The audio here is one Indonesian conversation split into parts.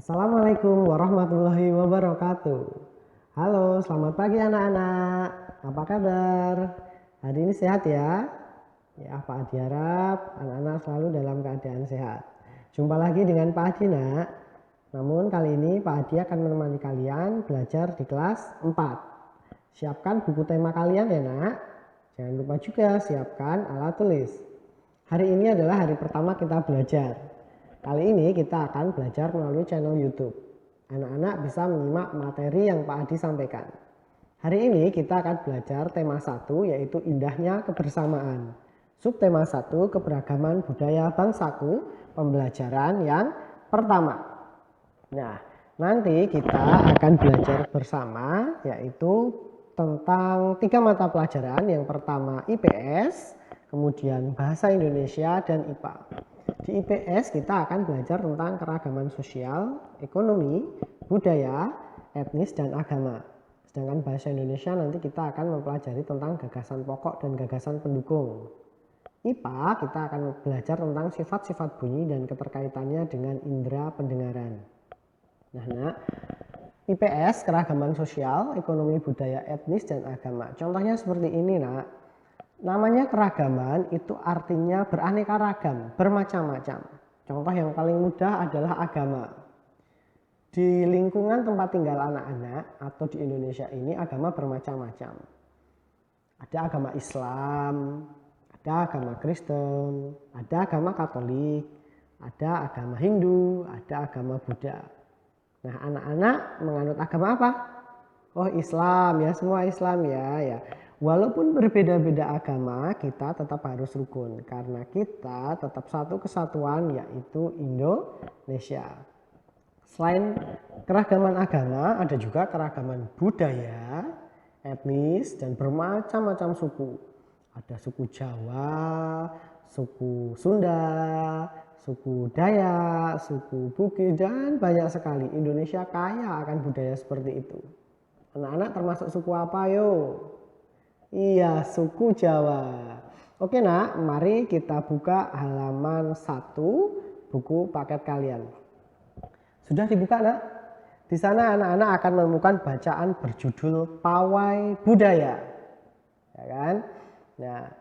Assalamualaikum warahmatullahi wabarakatuh. Halo, selamat pagi anak-anak. Apa kabar? Hari ini sehat ya? Ya, Pak Adi harap anak-anak selalu dalam keadaan sehat. Jumpa lagi dengan Pak Adi, nak. Namun kali ini Pak Adi akan menemani kalian belajar di kelas 4. Siapkan buku tema kalian ya, nak. Jangan lupa juga siapkan alat tulis. Hari ini adalah hari pertama kita belajar. Kali ini kita akan belajar melalui channel YouTube. Anak-anak bisa menyimak materi yang Pak Adi sampaikan. Hari ini kita akan belajar tema 1, yaitu indahnya kebersamaan. Subtema 1, keberagaman budaya bangsaku, pembelajaran yang pertama. Nah, nanti kita akan belajar bersama, yaitu tentang 3 mata pelajaran. Yang pertama IPS, kemudian Bahasa Indonesia, dan IPA. Di IPS kita akan belajar tentang keragaman sosial, ekonomi, budaya, etnis, dan agama. Sedangkan Bahasa Indonesia nanti kita akan mempelajari tentang gagasan pokok dan gagasan pendukung. IPA kita akan belajar tentang sifat-sifat bunyi dan keterkaitannya dengan indera pendengaran. Nah, IPS keragaman sosial, ekonomi, budaya, etnis, dan agama. Contohnya seperti ini, nak. Namanya keragaman itu artinya beraneka ragam, bermacam-macam. Contoh yang paling mudah adalah agama. Di lingkungan tempat tinggal anak-anak atau di Indonesia ini agama bermacam-macam. Ada agama Islam, ada agama Kristen, ada agama Katolik, ada agama Hindu, ada agama Buddha. Nah, anak-anak menganut agama apa? Oh, Islam ya, semua Islam ya. Walaupun berbeda-beda agama, kita tetap harus rukun karena kita tetap satu kesatuan, yaitu Indonesia. Selain keragaman agama, ada juga keragaman budaya, etnis, dan bermacam-macam suku. Ada suku Jawa, suku Sunda, suku Dayak, suku Bugis, dan banyak sekali. Indonesia kaya akan budaya seperti itu. Anak-anak termasuk suku apa yo? Iya, suku Jawa. Oke, nak, mari kita buka halaman 1 buku paket kalian. Sudah dibuka, nak? Di sana anak-anak akan menemukan bacaan berjudul Pawai Budaya. Ya kan? Nah,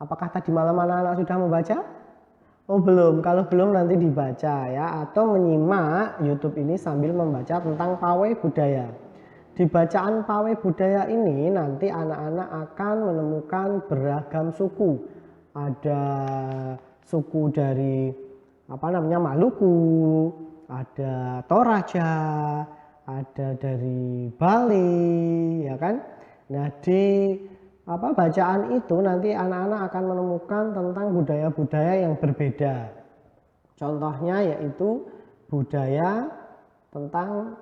apakah tadi malam anak-anak sudah membaca? Oh, belum. Kalau belum nanti dibaca ya, atau menyimak YouTube ini sambil membaca tentang Pawai Budaya. Di bacaan Pawai Budaya ini nanti anak-anak akan menemukan beragam suku. Ada suku dari Maluku, ada Toraja, ada dari Bali, ya kan? Nah, di bacaan itu nanti anak-anak akan menemukan tentang budaya-budaya yang berbeda. Contohnya yaitu budaya tentang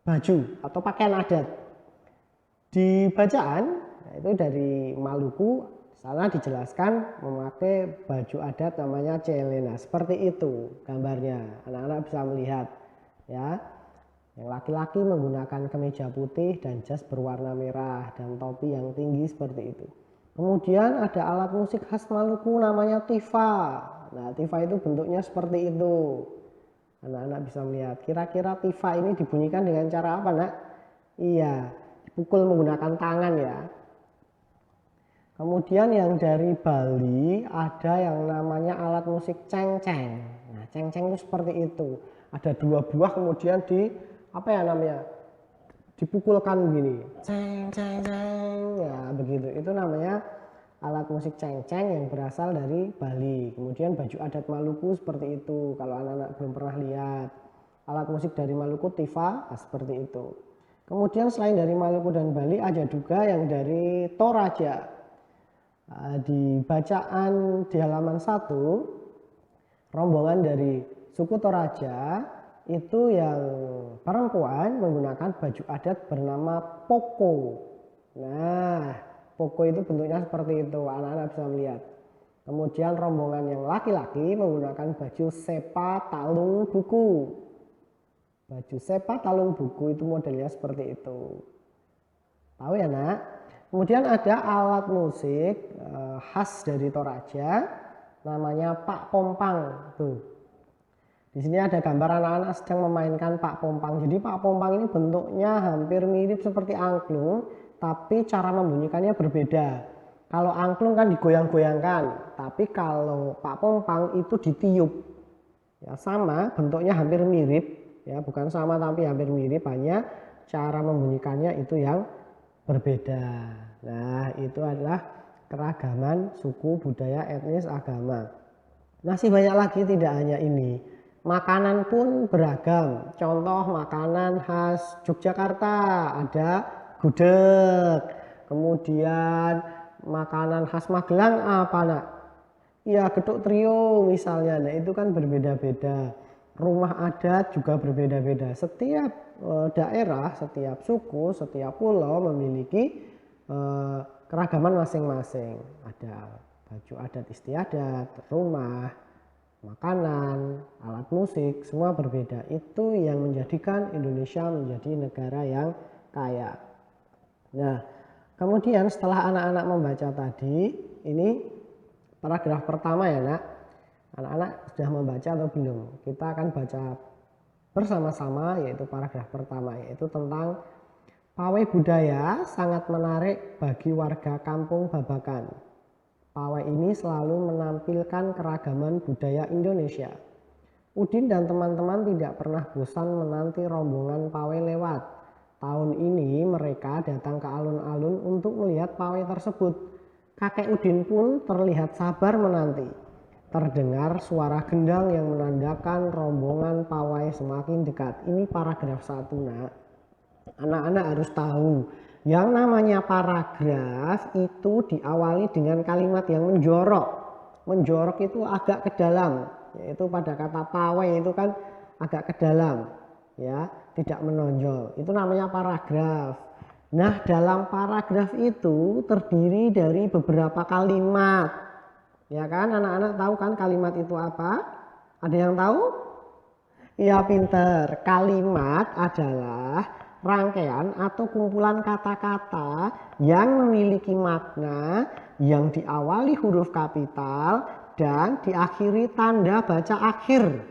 baju atau pakaian adat. Di bacaan itu dari Maluku, sana dijelaskan memakai baju adat namanya celena. Seperti itu gambarnya, anak-anak bisa melihat ya. Yang laki-laki menggunakan kemeja putih dan jas berwarna merah dan topi yang tinggi seperti itu. Kemudian ada alat musik khas Maluku namanya tifa. Nah, tifa itu bentuknya seperti itu. Anak-anak bisa melihat, kira-kira tifa ini dibunyikan dengan cara apa, nak? Iya, dipukul menggunakan tangan ya. Kemudian yang dari Bali ada yang namanya alat musik cengceng. Nah, cengceng itu seperti itu. Ada 2 buah kemudian dipukulkan begini. Ceng ceng ceng. Ya, begitu. Itu namanya alat musik cengceng yang berasal dari Bali. Kemudian baju adat Maluku seperti itu. Kalau anak-anak belum pernah lihat, alat musik dari Maluku tifa seperti itu. Kemudian selain dari Maluku dan Bali ada juga yang dari Toraja. Di bacaan di halaman 1, rombongan dari suku Toraja itu yang perempuan menggunakan baju adat bernama poko. Nah, poko itu bentuknya seperti itu, anak-anak bisa melihat. Kemudian rombongan yang laki-laki menggunakan baju sepa talung buku. Baju sepa talung buku itu modelnya seperti itu. Tahu ya, nak? Kemudian ada alat musik khas dari Toraja namanya Pak Kompang. Tuh. Di sini ada gambar anak-anak sedang memainkan Pak Pompang. Jadi Pak Pompang ini bentuknya hampir mirip seperti angklung, tapi cara membunyikannya berbeda. Kalau angklung kan digoyang-goyangkan, tapi kalau Pak Pompang itu ditiup. Ya, sama, bentuknya hampir mirip, ya bukan sama tapi hampir mirip, hanya cara membunyikannya itu yang berbeda. Nah, itu adalah keragaman suku, budaya, etnis, agama. Masih banyak lagi, tidak hanya ini. Makanan pun beragam. Contoh makanan khas Yogyakarta ada gudeg. Kemudian makanan khas Magelang apa nak? Ya getuk trio misalnya. Nah itu kan berbeda-beda. Rumah adat juga berbeda-beda. Setiap daerah, setiap suku, setiap pulau memiliki keragaman masing-masing. Ada baju adat istiadat, rumah, makanan, alat musik, semua berbeda. Itu yang menjadikan Indonesia menjadi negara yang kaya. Nah, kemudian setelah anak-anak membaca tadi, ini paragraf pertama ya nak. Anak-anak sudah membaca atau belum? Kita akan baca bersama-sama, yaitu paragraf pertama, yaitu tentang pawai budaya sangat menarik bagi warga kampung Babakan. Pawai ini selalu menampilkan keragaman budaya Indonesia. Udin dan teman-teman tidak pernah bosan menanti rombongan pawai lewat. Tahun ini mereka datang ke alun-alun untuk melihat pawai tersebut. Kakek Udin pun terlihat sabar menanti. Terdengar suara gendang yang menandakan rombongan pawai semakin dekat. Ini paragraf 1 nak. Anak-anak harus tahu. Yang namanya paragraf itu diawali dengan kalimat yang menjorok. Menjorok itu agak ke dalam, yaitu pada kata pawai itu kan agak ke dalam, ya, tidak menonjol. Itu namanya paragraf. Nah, dalam paragraf itu terdiri dari beberapa kalimat. Ya kan, anak-anak tahu kan kalimat itu apa? Ada yang tahu? Ya, pinter. Kalimat adalah rangkaian atau kumpulan kata-kata yang memiliki makna yang diawali huruf kapital dan diakhiri tanda baca akhir.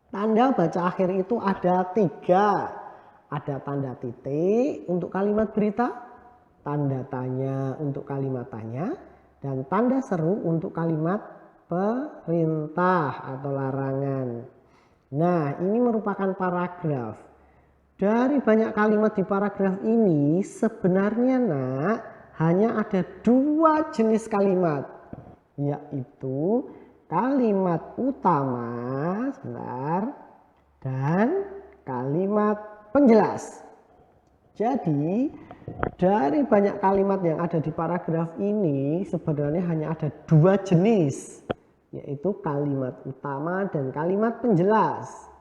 Tanda baca akhir itu ada 3. Ada tanda titik untuk kalimat berita, tanda tanya untuk kalimat tanya, dan tanda seru untuk kalimat perintah atau larangan. Nah, ini merupakan paragraf. Dari banyak kalimat di paragraf ini sebenarnya nak hanya ada 2 jenis kalimat, yaitu kalimat utama dan kalimat penjelas. Jadi dari banyak kalimat yang ada di paragraf ini sebenarnya hanya ada 2 jenis, yaitu kalimat utama dan kalimat penjelas.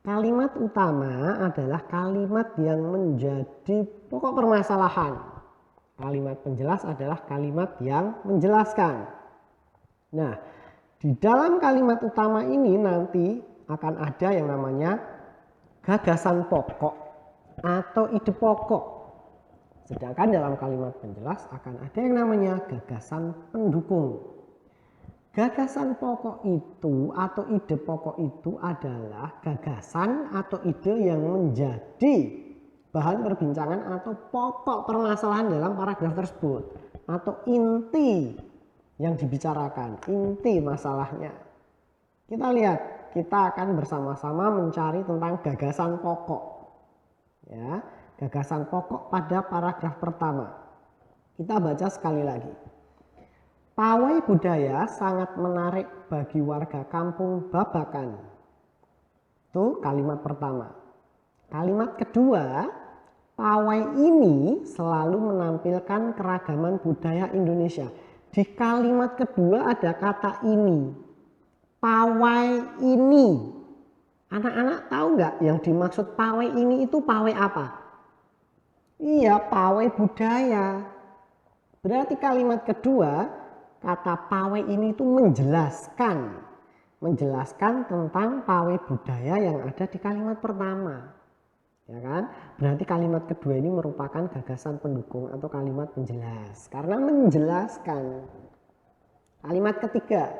Kalimat utama adalah kalimat yang menjadi pokok permasalahan. Kalimat penjelas adalah kalimat yang menjelaskan. Nah, di dalam kalimat utama ini nanti akan ada yang namanya gagasan pokok atau ide pokok. Sedangkan dalam kalimat penjelas akan ada yang namanya gagasan pendukung. Gagasan pokok itu atau ide pokok itu adalah gagasan atau ide yang menjadi bahan perbincangan atau pokok permasalahan dalam paragraf tersebut, atau inti yang dibicarakan, inti masalahnya. Kita lihat, kita akan bersama-sama mencari tentang gagasan pokok. Ya, gagasan pokok pada paragraf pertama. Kita baca sekali lagi. Pawai budaya sangat menarik bagi warga kampung Babakan. Itu kalimat pertama. Kalimat kedua, pawai ini selalu menampilkan keragaman budaya Indonesia. Di kalimat kedua ada kata ini. Pawai ini. Anak-anak tahu nggak yang dimaksud pawai ini itu pawai apa? Iya, pawai budaya. Berarti kalimat kedua, kata pawai ini itu menjelaskan tentang pawai budaya yang ada di kalimat pertama, ya kan? Berarti kalimat kedua ini merupakan gagasan pendukung atau kalimat penjelas karena menjelaskan. Kalimat ketiga,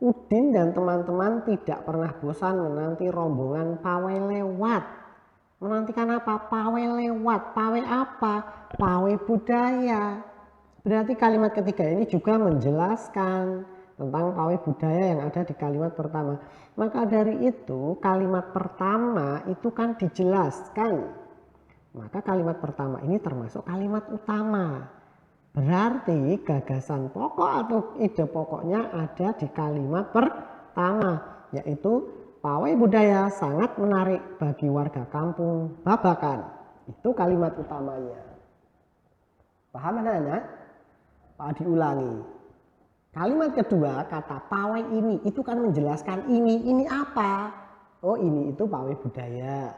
Udin dan teman-teman tidak pernah bosan menanti rombongan pawai lewat. Menantikan apa? Pawai lewat. Pawai apa? Pawai budaya. Berarti kalimat ketiga ini juga menjelaskan tentang pawai budaya yang ada di kalimat pertama. Maka dari itu kalimat pertama itu kan dijelaskan. Maka kalimat pertama ini termasuk kalimat utama. Berarti gagasan pokok atau ide pokoknya ada di kalimat pertama, yaitu pawai budaya sangat menarik bagi warga kampung Babakan. Itu kalimat utamanya. Paham anak-anak? Pak diulangi. Kalimat kedua, kata pawai ini itu kan menjelaskan ini apa? Oh, ini itu pawai budaya.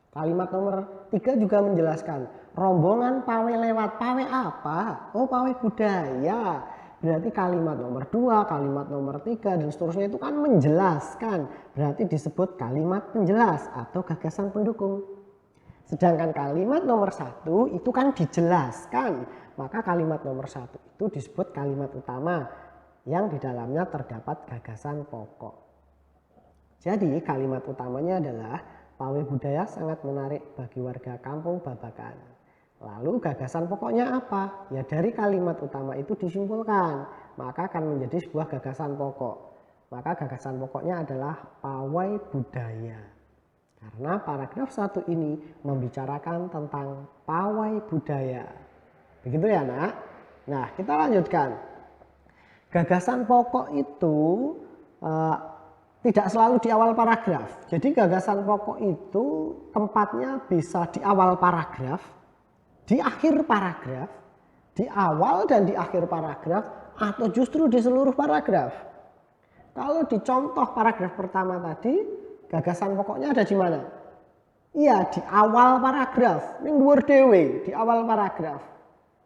Kalimat nomor 3 juga menjelaskan rombongan pawai lewat. Pawai apa? Oh, pawai budaya. Berarti kalimat nomor 2, kalimat nomor 3 dan seterusnya itu kan menjelaskan. Berarti disebut kalimat penjelas atau gagasan pendukung. Sedangkan kalimat nomor 1 itu kan dijelaskan. Maka kalimat nomor 1 itu disebut kalimat utama yang di dalamnya terdapat gagasan pokok. Jadi kalimat utamanya adalah pawai budaya sangat menarik bagi warga kampung Babakan. Lalu gagasan pokoknya apa? Ya dari kalimat utama itu disimpulkan, maka akan menjadi sebuah gagasan pokok. Maka gagasan pokoknya adalah pawai budaya. Karena paragraf 1 ini membicarakan tentang pawai budaya. Begitu ya, Nak? Nah, kita lanjutkan. Gagasan pokok itu tidak selalu di awal paragraf. Jadi gagasan pokok itu tempatnya bisa di awal paragraf, di akhir paragraf, di awal dan di akhir paragraf, atau justru di seluruh paragraf. Kalau di contoh paragraf pertama tadi, gagasan pokoknya ada di mana? Iya, di awal paragraf. Ini dhuwur dhewe, di awal paragraf.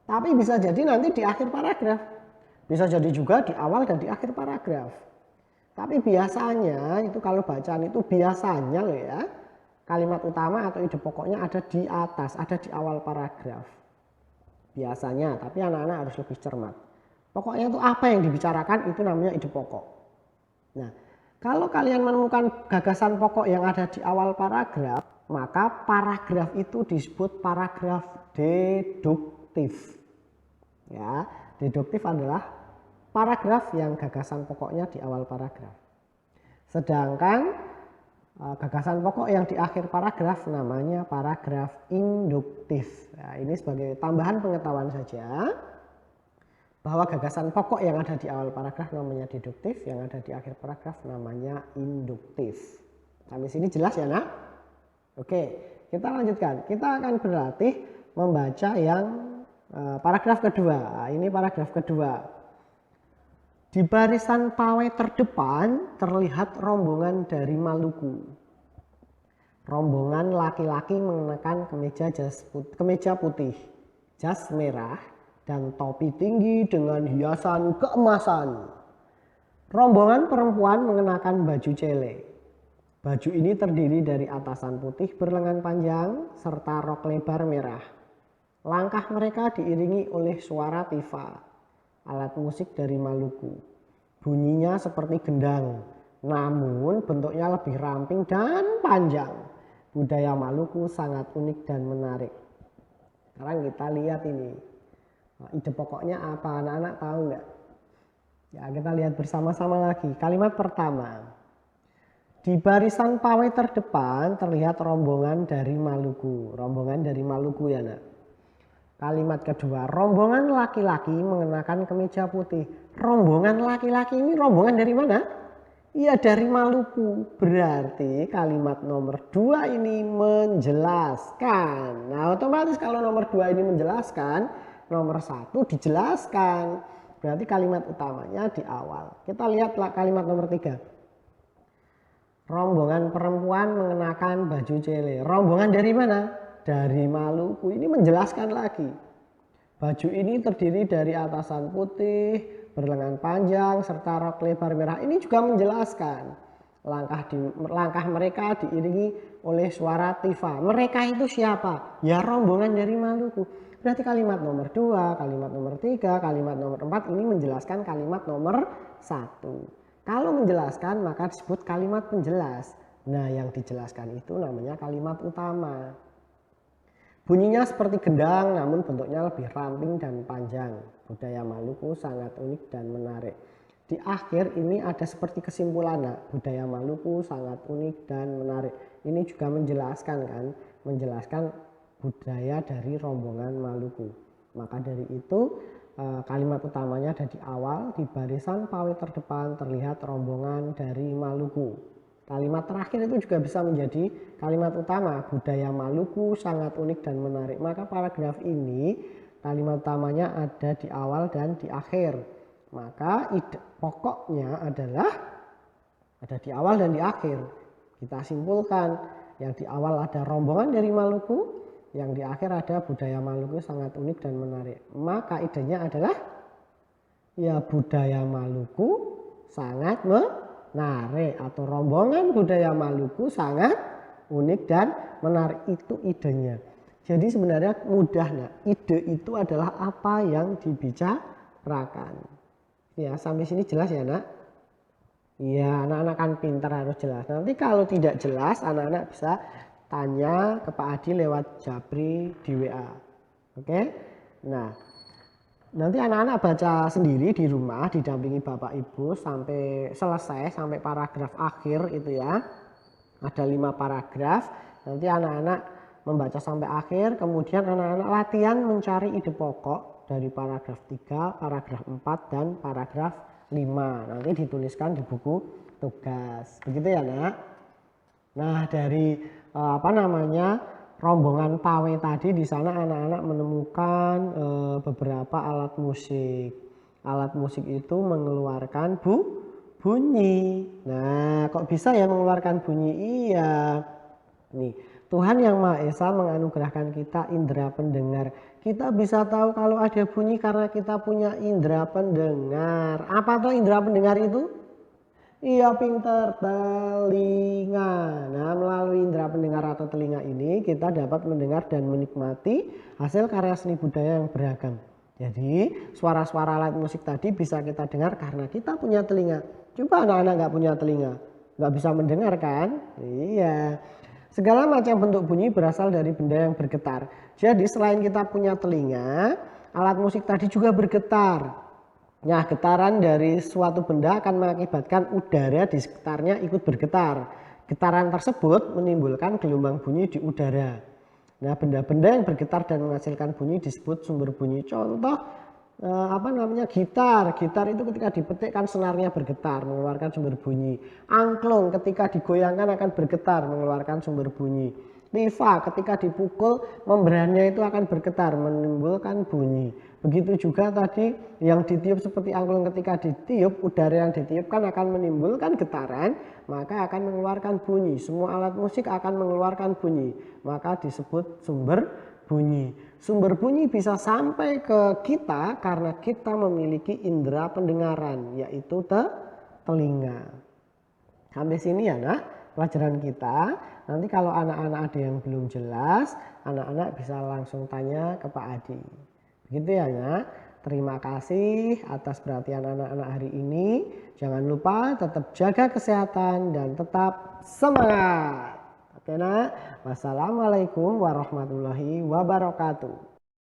Tapi bisa jadi nanti di akhir paragraf. Bisa jadi juga di awal dan di akhir paragraf. Tapi biasanya itu kalau bacaan itu biasanya loh ya, kalimat utama atau ide pokoknya ada di atas, ada di awal paragraf. Biasanya, tapi anak-anak harus lebih cermat. Pokoknya itu apa yang dibicarakan itu namanya ide pokok. Nah, kalau kalian menemukan gagasan pokok yang ada di awal paragraf, maka paragraf itu disebut paragraf deduktif. Ya, deduktif adalah paragraf yang gagasan pokoknya di awal paragraf. Sedangkan gagasan pokok yang di akhir paragraf namanya paragraf induktif. Nah, ini sebagai tambahan pengetahuan saja bahwa gagasan pokok yang ada di awal paragraf namanya deduktif, yang ada di akhir paragraf namanya induktif. Sampai sini jelas ya, Nak? Oke, kita lanjutkan. Kita akan berlatih membaca yang paragraf kedua. Nah, ini paragraf kedua. Di barisan pawai terdepan terlihat rombongan dari Maluku. Rombongan laki-laki mengenakan kemeja putih, jas merah, dan topi tinggi dengan hiasan keemasan. Rombongan perempuan mengenakan baju cele. Baju ini terdiri dari atasan putih berlengan panjang serta rok lebar merah. Langkah mereka diiringi oleh suara tifa, alat musik dari Maluku. Bunyinya seperti gendang, namun bentuknya lebih ramping dan panjang. Budaya Maluku sangat unik dan menarik. Sekarang kita lihat ini. Ide pokoknya apa? Anak-anak tahu nggak? Ya, kita lihat bersama-sama lagi. Kalimat pertama. Di barisan pawai terdepan terlihat rombongan dari Maluku. Rombongan dari Maluku ya, Nak. Kalimat kedua, rombongan laki-laki mengenakan kemeja putih. Rombongan laki-laki ini rombongan dari mana? Iya, dari Maluku. Berarti kalimat nomor 2 ini menjelaskan. Nah, otomatis kalau nomor 2 ini menjelaskan, nomor 1 dijelaskan. Berarti kalimat utamanya di awal. Kita lihat kalimat nomor 3. Rombongan perempuan mengenakan baju cele. Rombongan dari mana? Dari Maluku. Ini menjelaskan lagi. Baju ini terdiri dari atasan putih, berlengan panjang, serta rok lebar merah. Ini juga menjelaskan. Langkah mereka diiringi oleh suara tifa. Mereka itu siapa? Ya, rombongan dari Maluku. Berarti kalimat nomor 2, kalimat nomor 3, kalimat nomor 4 ini menjelaskan kalimat nomor 1. Kalau menjelaskan maka disebut kalimat penjelas. Nah, yang dijelaskan itu namanya kalimat utama. Bunyinya seperti gendang namun bentuknya lebih ramping dan panjang. Budaya Maluku sangat unik dan menarik. Di akhir ini ada seperti kesimpulan, nah, budaya Maluku sangat unik dan menarik. Ini juga menjelaskan kan, menjelaskan budaya dari rombongan Maluku. Maka dari itu kalimat utamanya ada di awal, di barisan pawai terdepan terlihat rombongan dari Maluku. Kalimat terakhir itu juga bisa menjadi kalimat utama, budaya Maluku sangat unik dan menarik. Maka paragraf ini kalimat utamanya ada di awal dan di akhir. Maka ide pokoknya adalah ada di awal dan di akhir. Kita simpulkan, yang di awal ada rombongan dari Maluku, yang di akhir ada budaya Maluku sangat unik dan menarik. Maka idenya adalah ya budaya Maluku sangat menarik, atau rombongan budaya Maluku sangat unik dan menarik, itu idenya. Jadi sebenarnya mudah, nah, ide itu adalah apa yang dibicarakan. Ya, sampai sini jelas ya, Nak? Iya, anak-anak kan pintar, harus jelas. Nanti kalau tidak jelas, anak-anak bisa tanya ke Pak Adi lewat Japri di WA. Oke? Nah, nanti anak-anak baca sendiri di rumah didampingi Bapak Ibu sampai selesai, sampai paragraf akhir itu ya. Ada 5 paragraf. Nanti anak-anak membaca sampai akhir, kemudian anak-anak latihan mencari ide pokok dari paragraf 3, paragraf 4 dan paragraf 5. Nanti dituliskan di buku tugas. Begitu ya, Nak? Nah, dari rombongan pawai tadi, di sana anak-anak menemukan beberapa alat musik. Alat musik itu mengeluarkan bunyi. Nah, kok bisa ya mengeluarkan bunyi? Iya. Nih, Tuhan Yang Maha Esa menganugerahkan kita indera pendengar. Kita bisa tahu kalau ada bunyi karena kita punya indera pendengar. Apa tuh indera pendengar itu? Iya, pintar, telinga. Nah, melalui indera pendengar atau telinga ini kita dapat mendengar dan menikmati hasil karya seni budaya yang beragam. Jadi suara-suara alat musik tadi bisa kita dengar karena kita punya telinga. Coba anak-anak nggak punya telinga, nggak bisa mendengar kan? Iya. Segala macam bentuk bunyi berasal dari benda yang bergetar. Jadi selain kita punya telinga, alat musik tadi juga bergetar. Nah, getaran dari suatu benda akan mengakibatkan udara di sekitarnya ikut bergetar. Getaran tersebut menimbulkan gelombang bunyi di udara. Nah, benda-benda yang bergetar dan menghasilkan bunyi disebut sumber bunyi. Contoh gitar. Gitar itu ketika dipetik kan senarnya bergetar, mengeluarkan sumber bunyi. Angklung ketika digoyangkan akan bergetar, mengeluarkan sumber bunyi. Tifa ketika dipukul membrannya itu akan bergetar, menimbulkan bunyi. Begitu juga tadi yang ditiup seperti angklung, ketika ditiup udara yang ditiupkan akan menimbulkan getaran, maka akan mengeluarkan bunyi. Semua alat musik akan mengeluarkan bunyi, maka disebut sumber bunyi. Sumber bunyi bisa sampai ke kita karena kita memiliki indera pendengaran, yaitu telinga. Sampai sini ya, Nak, pelajaran kita. Nanti kalau anak-anak ada yang belum jelas, anak-anak bisa langsung tanya ke Pak Adi. Begitu ya, Nak. Terima kasih atas perhatian anak-anak hari ini. Jangan lupa tetap jaga kesehatan dan tetap semangat. Oke, Nak. Wassalamualaikum warahmatullahi wabarakatuh.